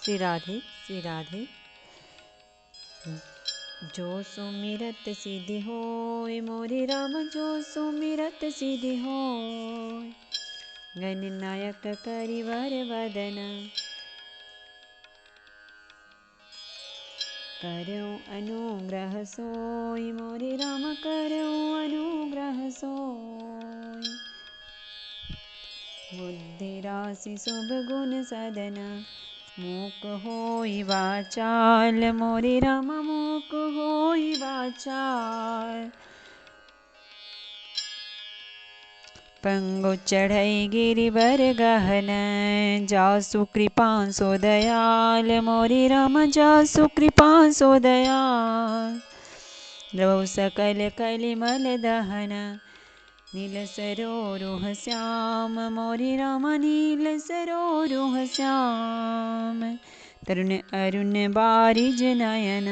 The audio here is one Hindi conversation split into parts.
श्री राधे श्री राधे। जो सुमिरत सिद्धि होय मोरे राम, जो सुमिरत सिद्धि होय। गणनायक करिवर वदन, करो अनुग्रह सोय मोरे राम, करो अनुग्रह सोय। बुद्धि राशि शुभ गुण सदन, मूक होई वाचाल मोरे राम, मूक होई वाचाल। पंगु चढ़ई गिरिवर गहन, जासु कृपा सो दयाल मोरे राम, जासु कृपा सो दयाल। द्रवौ सकल कलिमल दहन, नील सरोरुह श्याम मोरे राम, नील सरोरुह श्याम। तरुण अरुण बारिज नयन,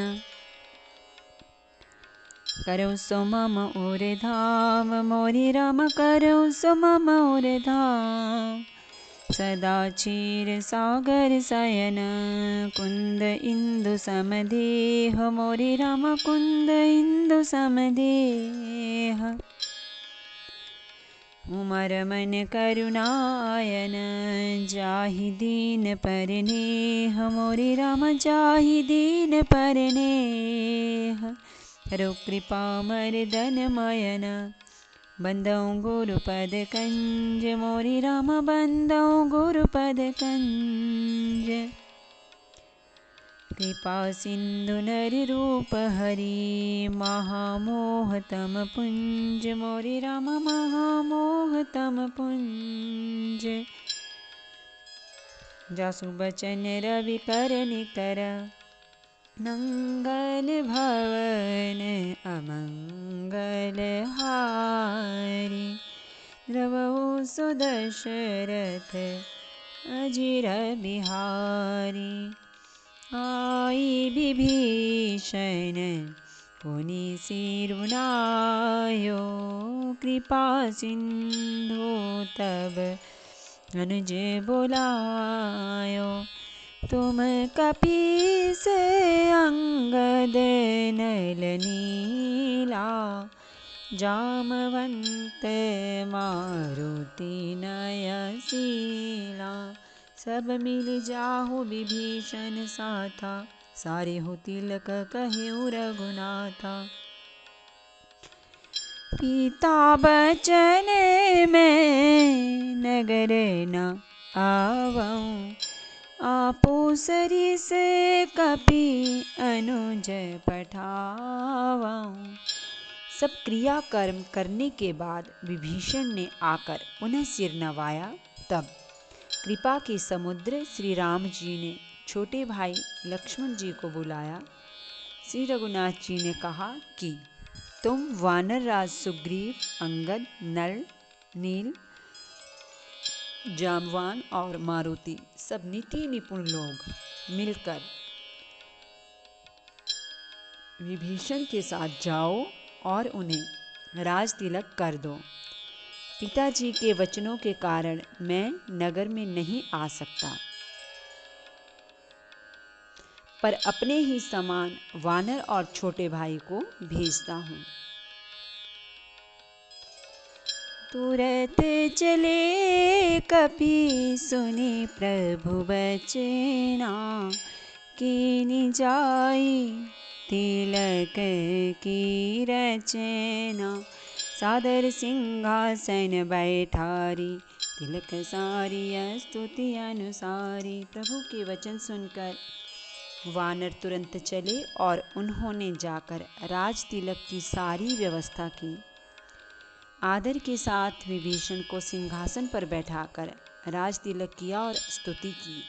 करो सो मम उर धाम मोरे राम, करो सो मम उर धाम। सदा क्षीर सागर शयन, कुंद इंदु समदेह मोरे राम, कुंद इंदु समदेह। उमर मन करुणायन, जाहि दीन परनेह मोरे राम, जाहि दीन परनेह। करो कृपा मर्दन मयन, बंदौ गुरुपद कंज मोरे राम, बंदौ गुरुपद कंज। कृपा सिंधु नर रूप हरि, महामोह तम पुंज मोरे राम, महामोह तम पुंज। जासु बचन रवि कर निकर, मंगल भवन अमंगल हारी। द्रवहु सो दशरथ अजिर बिहारी, आई विभीषण पुनि सिरुनायो। कृपा सिंधु तब अनुज बोलायो, तुम कपीस अंगद नल नीला। जामवंत मारुति नयनशीला, सब मिल जाहु विभीषण साथा। सारे हो तिलक कहेउ रघुनाथा, पिता बचन में नगर न आवऊं। आपो सरिस कपि अनुज पठावऊं। सब क्रिया कर्म करने के बाद विभीषण ने आकर पुनः सिर नवाया। तब कृपा के समुद्र श्री राम जी ने छोटे भाई लक्ष्मण जी को बुलाया। श्री रघुनाथ जी ने कहा कि तुम वानर राज सुग्रीव, अंगद, नल, नील, जामवान और मारुति सब नीति निपुण लोग मिलकर विभीषण के साथ जाओ और उन्हें राज तिलक कर दो। पिताजी के वचनों के कारण मैं नगर में नहीं आ सकता, पर अपने ही समान वानर और छोटे भाई को भेजता हूँ। तुरत चले कपि सुनि प्रभु बचना, कीनि जाई तिलक की रचना। सादर सिंहासन बैठारी, तिलक सारी स्तुति अनुसारी। प्रभु के वचन सुनकर वानर तुरंत चले और उन्होंने जाकर राज तिलक की सारी व्यवस्था की। आदर के साथ विभीषण को सिंहासन पर बैठाकर राज तिलक किया और स्तुति की।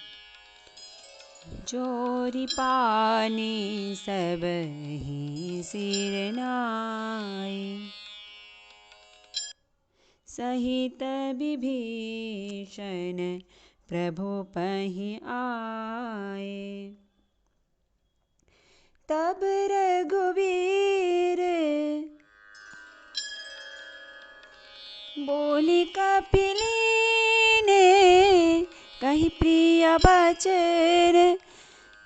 जोरी पानी सब ही सिर नाई, सहित विभीषण प्रभु पहि आए। तब रघुवीर बोली कपिलीने, कहि प्रिय बचन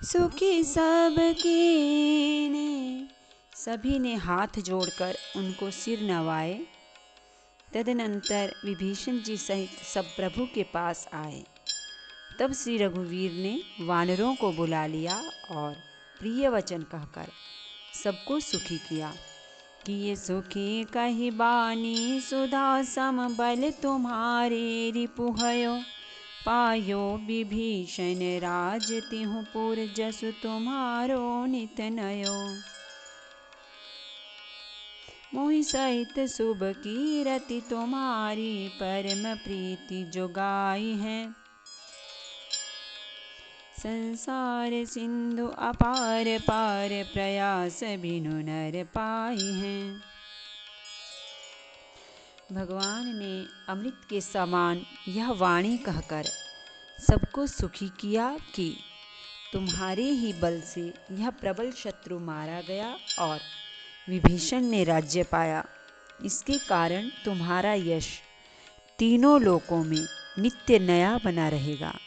सुखी सबकी ने। सभी ने हाथ जोड़कर उनको सिर नवाए। तदनंतर विभीषण जी सहित सब प्रभु के पास आए। तब श्री रघुवीर ने वानरों को बुला लिया और प्रिय वचन कहकर सबको सुखी किया कि ये सुखी कही बानी, सुधा सम बल तुम्हारे रिपुहयो, पायो विभीषण राज तिहु पुर, जसु तुम्हारो नित नयो। मोहि सहित शुभ कीरति तुम्हारी, परम प्रीति जोगाई है। संसार सिंधु अपार पार, प्रयास बिनु नर पाई हैं। भगवान ने अमृत के समान यह वाणी कहकर सबको सुखी किया कि तुम्हारे ही बल से यह प्रबल शत्रु मारा गया और विभीषण ने राज्य पाया। इसके कारण तुम्हारा यश तीनों लोकों में नित्य नया बना रहेगा।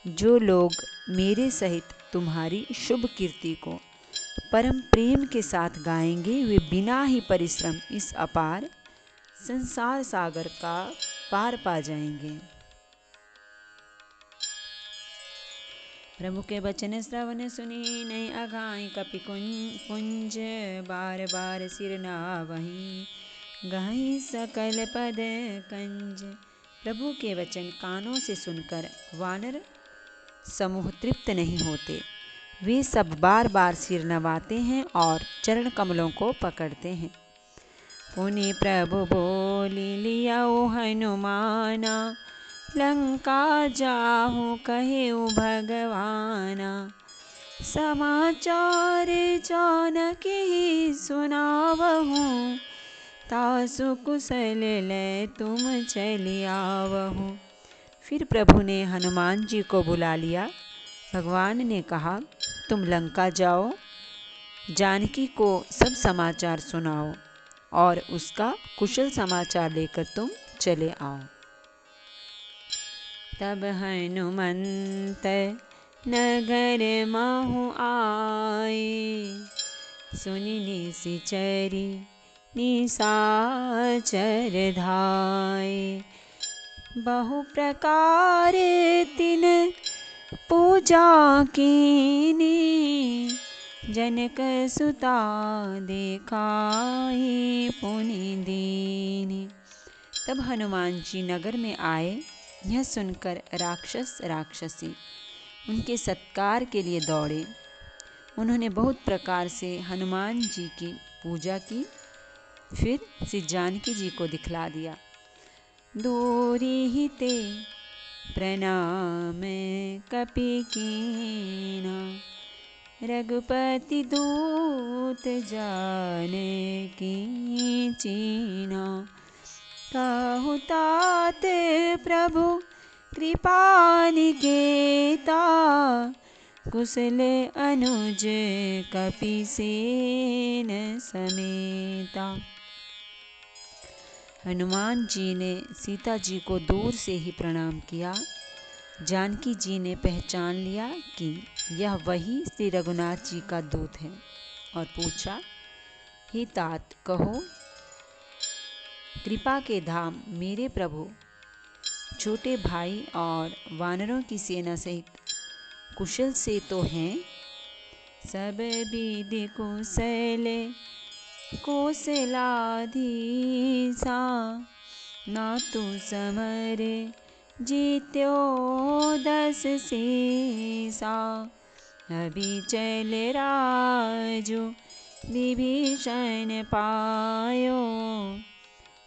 जो लोग मेरे सहित तुम्हारी शुभ कीर्ति को परम प्रेम के साथ गाएंगे, वे बिना ही परिश्रम इस अपार संसार सागर का पार पा जाएंगे। प्रभु के वचन श्रवण सुनी, नहीं अघाई कपि पुंज, बार बार सिर नावहीं, गहि सकल पद कंज। प्रभु के वचन कानों से सुनकर वानर समूह तृप्त नहीं होते। वे सब बार बार सिर नवाते हैं और चरण कमलों को पकड़ते हैं। पुनि प्रभु बोली लियाओ हनुमाना, लंका जाहु कहेउ भगवाना। समाचार जानकी सुनावहु, तासु कुशल ले तुम चली आवहु। फिर प्रभु ने हनुमान जी को बुला लिया। भगवान ने कहा, तुम लंका जाओ, जानकी को सब समाचार सुनाओ और उसका कुशल समाचार लेकर तुम चले आओ। तब हनुमंत नगर महु आए, सुनि निशिचरी निशाचर धाये। बहु प्रकार तिन पूजा कीनी, जनक सुता देखाई पुनि दीनी। तब हनुमान जी नगर में आए। यह सुनकर राक्षस राक्षसी उनके सत्कार के लिए दौड़े। उन्होंने बहुत प्रकार से हनुमान जी की पूजा की। फिर श्री जानकी जी को दिखला दिया। दूरी ते प्रणाम कपि कीना, रघुपति दूत जानकी चीना। कहु तात प्रभु कृपा निकेता, कुशल अनुज कपिसेन समेता। हनुमान जी ने सीता जी को दूर से ही प्रणाम किया। जानकी जी ने पहचान लिया कि यह वही श्री रघुनाथ जी का दूत है और पूछा, हे तात, कहो, कृपा के धाम मेरे प्रभु छोटे भाई और वानरों की सेना सहित कुशल से तो हैं? सब विधि कुशल कौशलाधीसा, नातु समर जीत्यो 10 सीसा। अभी चल राजु विभीषण पायो,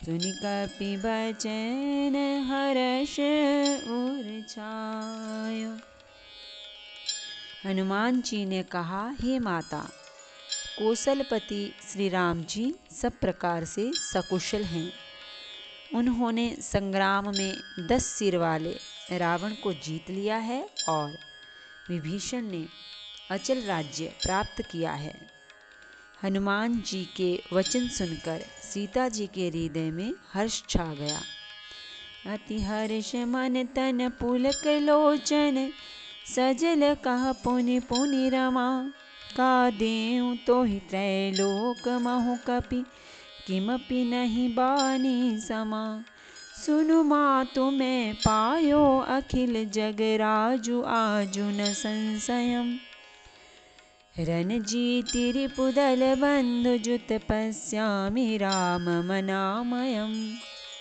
सुनि कपि बचन हर्ष उर छायो। हनुमान जी ने कहा, हे माता, कौशलपति श्री राम जी सब प्रकार से सकुशल हैं। उन्होंने संग्राम में 10 सिर वाले रावण को जीत लिया है और विभीषण ने अचल राज्य प्राप्त किया है। हनुमान जी के वचन सुनकर सीता जी के हृदय में हर्ष छा गया। अति हर्ष मन तन पुलक लोचन, सजल कह पुनि पुनि रमा, का देऊँ तो ही त्रैलोक महु कपि, किमपि नहीं बानी समा। सुनु मातु मैं पायो अखिल जग राजु, आजु न संशयम्। रणजीति रिपुदल बंधु, जुत पश्यामि राम मनामयम्।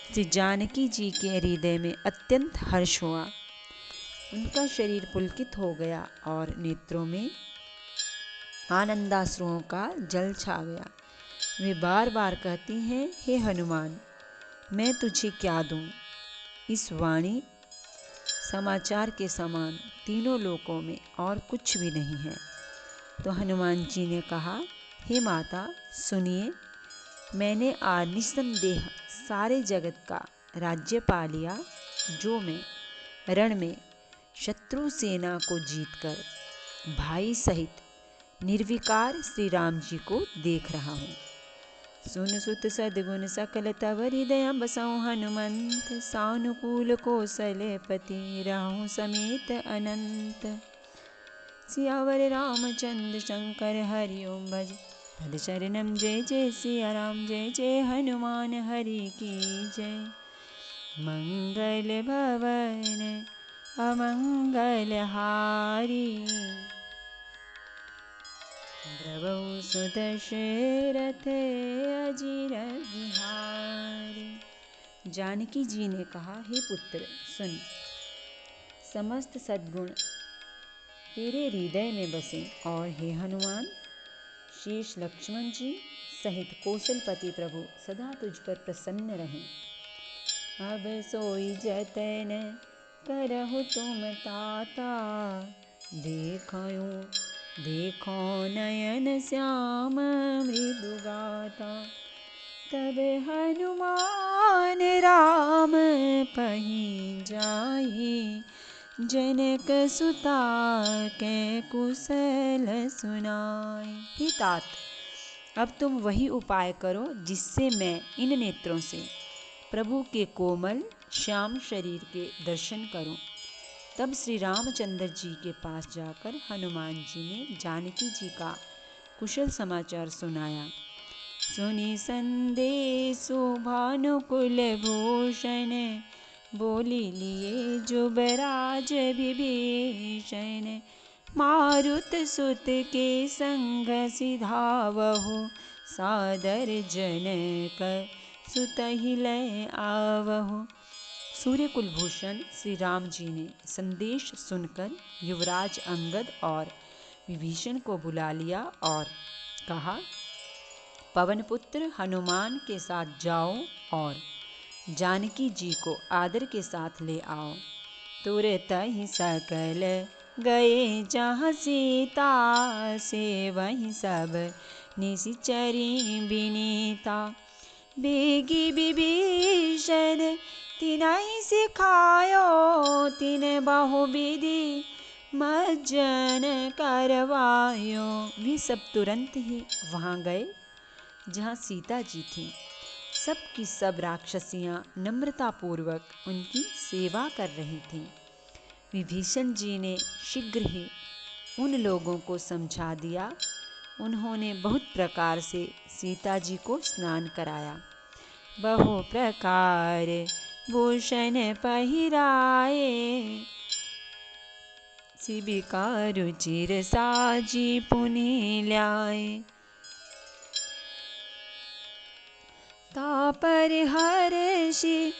श्री जानकी जी के हृदय में अत्यंत हर्ष हुआ। उनका शरीर पुलकित हो गया और नेत्रों में आनंदाश्रुओं का जल छा गया। वे बार बार कहती हैं, हे हनुमान, मैं तुझे क्या दूं? इस वाणी समाचार के समान तीनों लोकों में और कुछ भी नहीं है। तो हनुमान जी ने कहा, हे माता सुनिए, मैंने आज निस्संदेह सारे जगत का राज्य पा लिया, जो मैं रण में शत्रु सेना को जीतकर भाई सहित निर्विकार श्री राम जी को देख रहा हूँ। सुन सुत सद्गुण सकल तव हृदय बसऊँ, हनुमंत सानुकूल कौशलपति रहूँ समेत अनंत। सियावर रामचंद्र शंकर हरि ओम भज, पद शरणम जय जय सिया राम, जय जय हनुमान हरि की जय। मंगल भवन अमंगल हारी, द्रवहु सुदशरथ अजिर बिहारी। जानकी जी ने कहा, हे पुत्र सुन, समस्त सद्गुण तेरे हृदय में बसे, और हे हनुमान, शेष लक्ष्मण जी सहित कौशलपति प्रभु सदा तुझ पर प्रसन्न रहें। अब सोई जतन करहु तुम ताता, देखो नयन श्याम मृदु गाता। तब हनुमान राम पहीं जाहि, जनक सुता के कुशल सुनाई। हे तात, अब तुम वही उपाय करो जिससे मैं इन नेत्रों से प्रभु के कोमल श्याम शरीर के दर्शन करूं। तब श्री रामचंद्र जी के पास जाकर हनुमान जी ने जानकी जी का कुशल समाचार सुनाया। सुनि संदेशु भानुकुल भूषण, बोली लिए जुबराज विभीषण। मारुत सुत के संग सिधावहु, सादर जनक सुतहि लय आवहु। सूर्यकुल भूषण श्री राम जी ने संदेश सुनकर युवराज अंगद और विभीषण को बुला लिया और कहा, पवन पुत्र हनुमान के साथ जाओ और जानकी जी को आदर के साथ ले आओ। तुरत ही सकल गए जहाँ सीता, से वहीं सब निशिचरी बिनीता। बेगी विभीषण तिनहि सिखायो, तिन बहुविधि मज्जन करवायो। वे सब तुरंत ही वहाँ गए जहाँ सीता जी थीं। सब की सब राक्षसियाँ नम्रतापूर्वक उनकी सेवा कर रही थीं। विभीषण जी ने शीघ्र ही उन लोगों को समझा दिया। उन्होंने बहुत प्रकार से सीता जी को स्नान कराया। बहु प्रकार भूषण पहिराए, शिबिका रुचिर साजी पुनि ल्याए। तापर हर्षि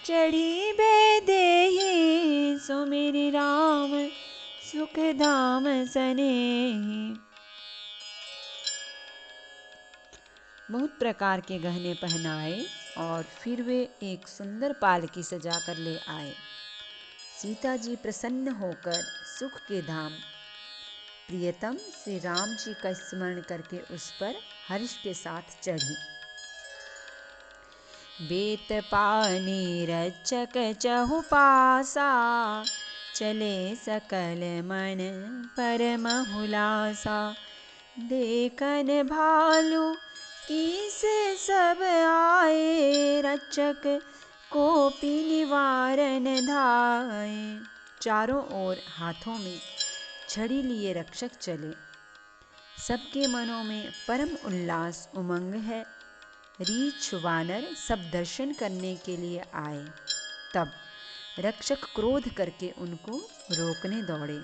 चढ़ी बेदेहि, सुमिरि राम सुख धाम सनेहि। बहुत प्रकार के गहने पहनाए और फिर वे एक सुंदर पालकी सजा कर ले आए। सीता जी प्रसन्न होकर सुख के धाम प्रियतम श्री राम जी का स्मरण करके उस पर हर्ष के साथ चढ़ी। बेत पानी रचक चहुपासा, चले सकल मन परम हुलासा। देखन भालू किस सब आए, रचक कोपि निवारन धाये। चारों ओर हाथों में छड़ी लिए रक्षक चले। सबके मनों में परम उल्लास उमंग है। रीछ वानर सब दर्शन करने के लिए आए। तब रक्षक क्रोध करके उनको रोकने दौड़े।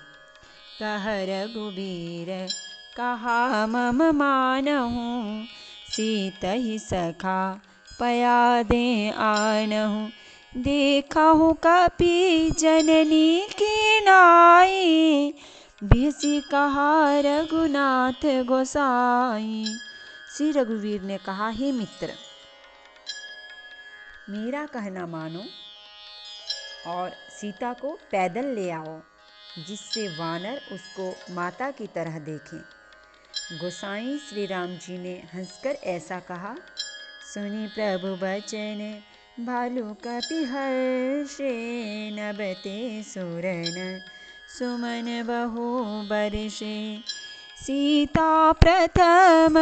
कह रघुबीर कहा मम मानहु, सीतहि सखा पया दे आनहु। देखहु कपि जननी की नाई, बिहसी कहा रघुनाथ गोसाई। श्री रघुवीर ने कहा, हे मित्र, मेरा कहना मानो और सीता को पैदल ले आओ, जिससे वानर उसको माता की तरह देखें। गोसाई श्री राम जी ने हंसकर ऐसा कहा। सुनी प्रभु बचन भालु कपि हर्षे, नबते सुरन सुमन बहु बरषे। सीता प्रथम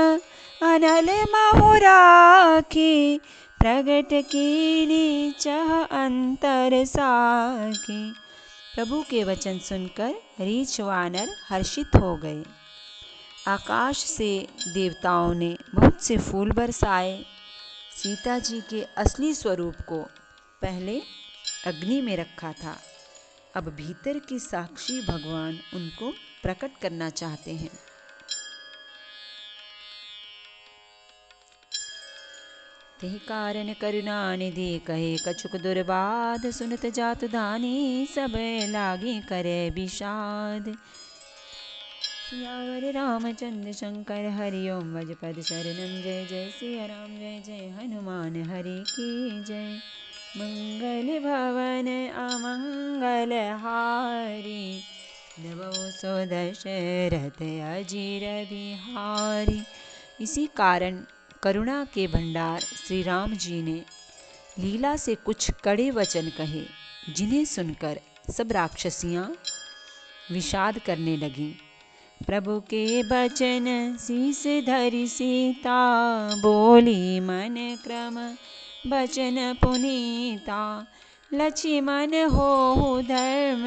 अनल महु राखी, प्रगट कीनी चह अंतर साखी। प्रभु के वचन सुनकर रीछ वानर हर्षित हो गए। आकाश से देवताओं ने बहुत से फूल बरसाए। सीता जी के असली स्वरूप को पहले अग्नि में रखा था, अब भीतर की साक्षी भगवान उनको प्रकट करना चाहते हैं। तेहि कारण करुणा निधि कहे कछुक दुर्बाध, सुनत जातु धानी सब लागे करे विषाद। सियावर रामचंद्र शंकर हरि ओम भजपद शरणम। जय जय सिया राम जय जय हनुमान हरि की जय। मंगल भवन अमंगल हारी, नवो सो दशरथ अजीर बिहारी। इसी कारण करुणा के भंडार श्री राम जी ने लीला से कुछ कड़े वचन कहे, जिन्हें सुनकर सब राक्षसियां विषाद करने लगीं। प्रभु के बचन शीस धरि सीता, बोली मन क्रम बचन पुनीता। लक्ष्मण होहु धर्म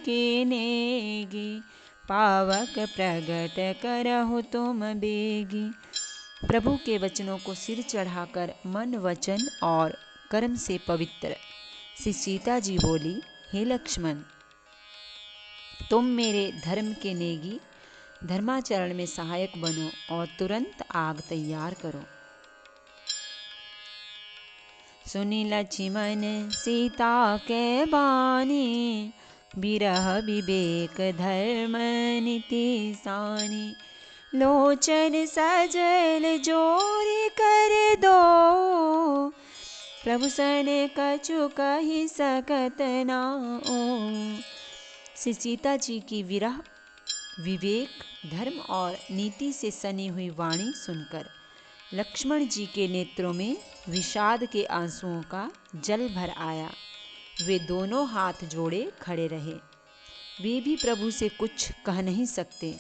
के नेगी, पावक प्रगट करहु तुम बेगी। प्रभु के वचनों को सिर चढ़ाकर मन वचन और कर्म से पवित्र श्री सीता जी बोली, हे लक्ष्मण, तुम मेरे धर्म के नेगी धर्माचरण में सहायक बनो और तुरंत आग तैयार करो। सुनी लक्ष्मण सीता के बानी, बिरह विवेक धर्म नीति सानी। लोचन सजल जोरी कर दो, प्रभु सन कछु कहि सकत नाओ। श्री सीता जी की विरह विवेक धर्म और नीति से सनी हुई वाणी सुनकर लक्ष्मण जी के नेत्रों में विषाद के आंसुओं का जल भर आया। वे दोनों हाथ जोड़े खड़े रहे। वे भी प्रभु से कुछ कह नहीं सकते।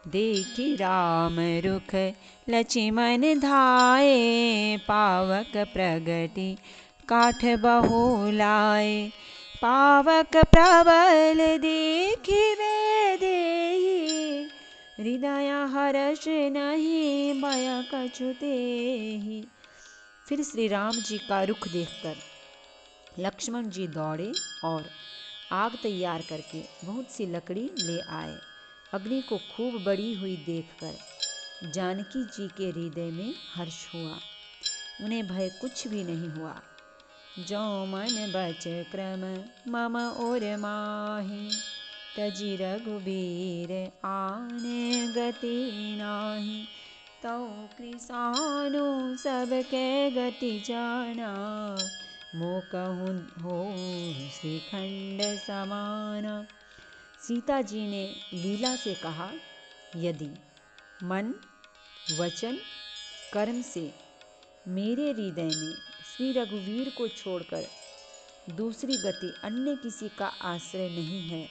देखी राम रुख लक्ष्मण धाये, पावक प्रगति काठ बहु लाए। पावक प्रबल देखी वे देहि, हृदय हर्ष नहीं भय कछु तेहि। फिर श्री राम जी का रुख देखकर लक्ष्मण जी दौड़े और आग तैयार करके बहुत सी लकड़ी ले आए। अग्नि को खूब बड़ी हुई देखकर जानकी जी के हृदय में हर्ष हुआ। उन्हें भय कुछ भी नहीं हुआ। जो मन बच क्रम मम और माहि, तजि रघुबीर आने गति नाही। तौ कृसानु सबके गति जाना, मो कहूँ हो श्रीखंड समाना। सीता जी ने लीला से कहा, यदि मन वचन कर्म से मेरे हृदय में श्री रघुवीर को छोड़कर दूसरी गति अन्य किसी का आश्रय नहीं है,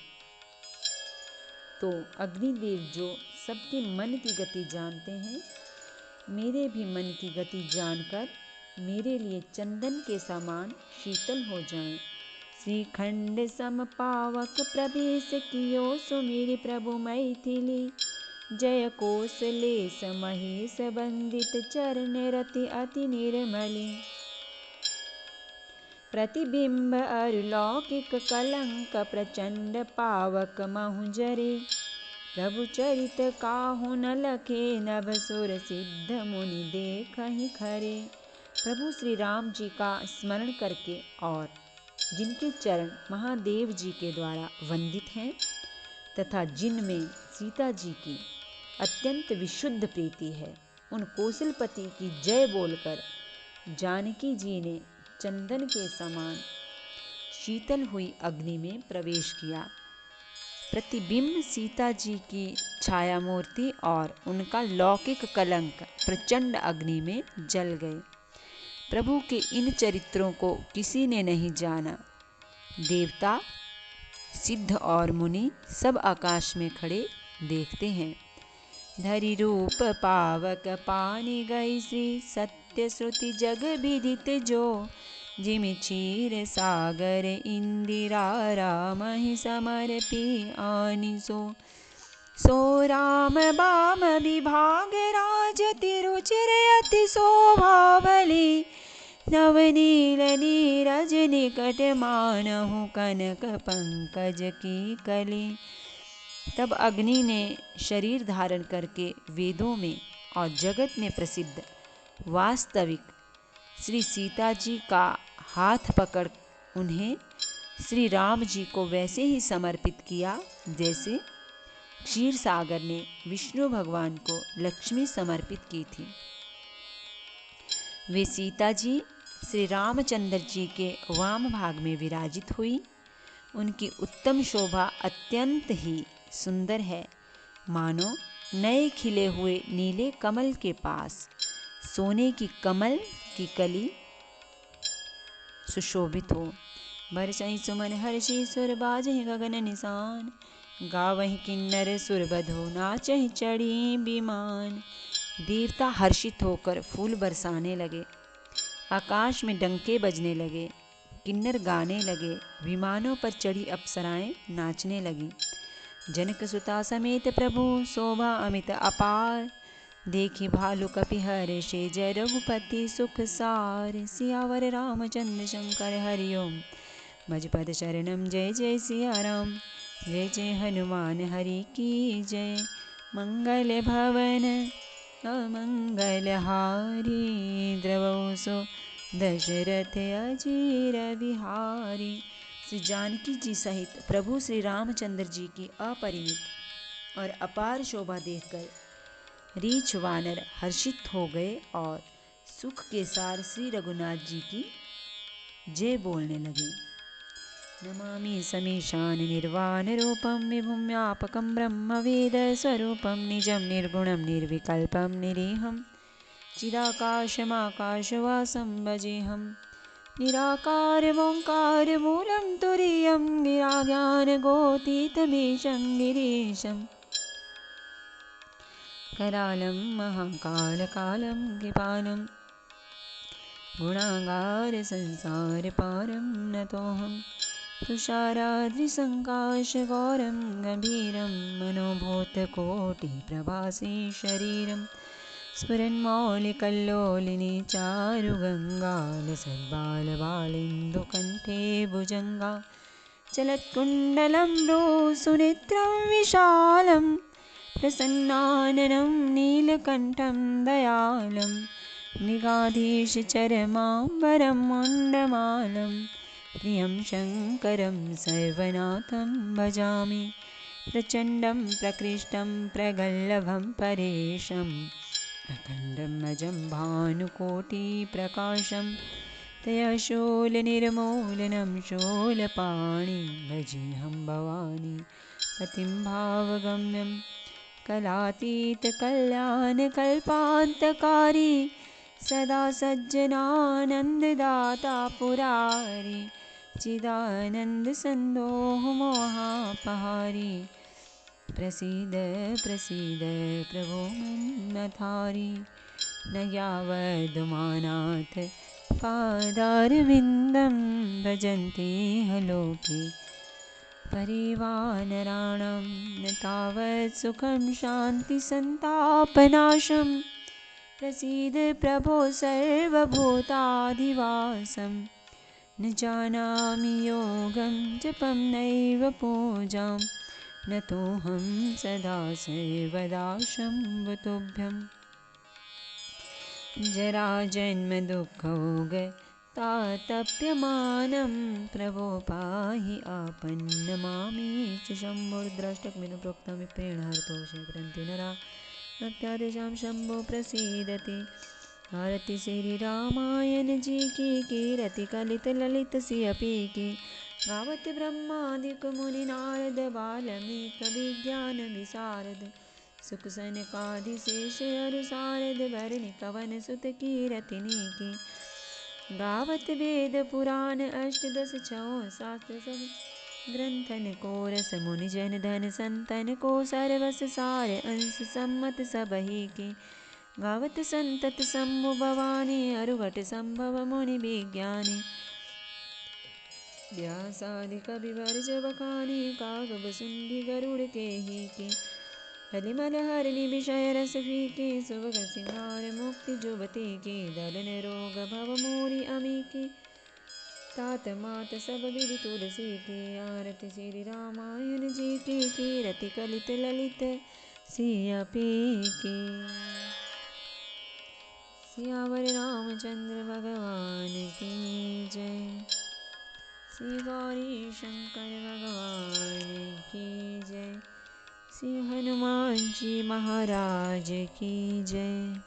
तो अग्निदेव जो सबके मन की गति जानते हैं, मेरे भी मन की गति जानकर मेरे लिए चंदन के समान शीतल हो जाएं। श्रीखंड सम पावक प्रवेश कियो सुमिरि प्रभु मैथिली। जय कौसलेश महेश वंदित चरण रति अति निर्मली। प्रतिबिंब अरु लौकिक कलंक प्रचंड पावक महु जरे। प्रभु चरित काहू न लखे नभ सुर सिद्ध मुनि देखहि खरे। प्रभु श्री राम जी का स्मरण करके और जिनके चरण महादेव जी के द्वारा वंदित हैं तथा जिनमें सीता जी की अत्यंत विशुद्ध प्रीति है, उन कौशलपति की जय बोलकर जानकी जी ने चंदन के समान शीतल हुई अग्नि में प्रवेश किया। प्रतिबिंब सीता जी की छाया मूर्ति और उनका लौकिक कलंक प्रचंड अग्नि में जल गए। प्रभु के इन चरित्रों को किसी ने नहीं जाना। देवता, सिद्ध और मुनि सब आकाश में खड़े देखते हैं। धरि रूप पावक पानी गई श्री सत्य श्रुति जग विदित जो। जिमि क्षीर सागर इंदिरा रामहि समर्पी आनिसो। सो राम बाम विभाग राज तिरुचिर अति शोभावली। नवनील नीरज निकट मानहु कनक पंकज की कली। तब अग्नि ने शरीर धारण करके वेदों में और जगत में प्रसिद्ध वास्तविक श्री सीता जी का हाथ पकड़ उन्हें श्री राम जी को वैसे ही समर्पित किया जैसे क्षीर सागर ने विष्णु भगवान को लक्ष्मी समर्पित की थी। वे सीता जी श्री रामचंद्र जी के वाम भाग में विराजित हुई। उनकी उत्तम शोभा अत्यंत ही सुंदर है, मानो नए खिले हुए नीले कमल के पास सोने की कमल की कली सुशोभित हो। बरसहि सुमन हर्षि सुर बाजहि गगन निशान। गावहि किन्नर सुर बधो नाचहि चढ़ी विमान। देवता हर्षित होकर फूल बरसाने लगे, आकाश में डंके बजने लगे, किन्नर गाने लगे, विमानों पर चढ़ी अप्सराएं नाचने लगी। जनक सुता समेत प्रभु शोभा अमित अपार। देखी भालु कपि हर्षे जय रघुपति सुख सार। सियावर रामचंद्र शंकर हरि ओम। भजपद शरणम जय जय सिया राम। जय जय हनुमान हरि की जय। मंगल भवन अमंगल हारी। द्रवौ सो दशरथ अजीर बिहारी। श्री जानकी जी सहित प्रभु श्री रामचंद्र जी की अपरिमित और अपार शोभा देखकर रीछ वानर हर्षित हो गए और सुख के सार श्री रघुनाथ जी की जय बोलने लगे। नमामि समीशान निर्वाण रूपम विभुम व्यापकम ब्रह्म वेद स्वरूपम निजम निर्गुणम निर्विकल्पम निरीहम। चिदाकाशमाकाशवासं भजेऽहं। निराकार ओंकार मूलं तुरीयं गिराज्ञानगोतीतमीशं गिरीशम्। करालं महाकालकालं कृपालं गुणागार संसारपारं नतोऽहं। तुषाराद्रिसङ्काशगौरं गम्भीरं मनोभूतकोटिप्रभासी शरीरं। स्फुरन्मौलिकल्लोलिनी चारुगङ्गालसद्बालबालेन्दुकण्ठे भुजङ्गा। चलत्कुण्डलं भ्रूसुनेत्रं विशालं प्रसन्नाननं नीलकण्ठं दयालं। मृगाधीशचरमाम्बरं मुण्डमालं प्रियं शङ्करं सर्वनाथं भजामि। प्रचण्डं प्रकृष्टं प्रगल्भं परेशम् अखण्डं अजं भानुकोटिप्रकाशं। तयशूलनिर्मूलनं शूलपाणि भजेऽहं भवानी पतिं भावगम्यं। कलातीतकल्याणकल्पान्तकारी सदा सज्जनानन्ददाता पुरारी। चिदानन्दसन्दोहमोहापहारी प्रसीद प्रसीद प्रभो मन्मथारी। न यावदुमानाथ पादारविन्दं भजन्ते लोके परिवानराणां न तावत् सुखं शान्तिसन्तापनाशं प्रसीद प्रभो सर्वभूताधिवासं न जानामि योगं जपं नैव पूजां नतोऽहं सदा सर्वदा शम्भुतुभ्यम् जराजन्मदुःखौगतातप्यमानं प्रभो पाहि आपन्नमामीश शम्भुर्द्रष्टकमिदं प्रोक्तं विप्रेण हरतोषे परन्ति नरा भक्त्यादेशां शम्भो प्रसीदति। आरति श्री रामायण जी की कीरति कलित ललित सियपी की गावत ब्रह्मादिक मुनि नारद वाल्मीकि विज्ञान विशारद सुख सनकादिशेष अरु सारद भरनि पवन सुत कीरतिनी की गावत वेद पुराण अष्टदश छौ शास्त्र सब ग्रंथन को रस मुनि जन धन संतन को सर्वस सार अंश सम्मत सबही की गावत संतत शंभु भवानी अरुघट संभव मुनि विज्ञानी व्यासादि कवि वर्ज बखानी कागब सुंदी गरुड़ के ही की हलिमल हरनि विषय रस फीके सुभग सिंहार मुक्ति जुबती की दलन रोग भव मोरी अमी की तात मात सब विधि तुलसी की आरति श्री रामायण जी की कीरति कलित ललित सियपी की। सियावर रामचंद्र भगवान की जय। श्री गौरी शंकर भगवान की जय। श्री हनुमान जी महाराज की जय।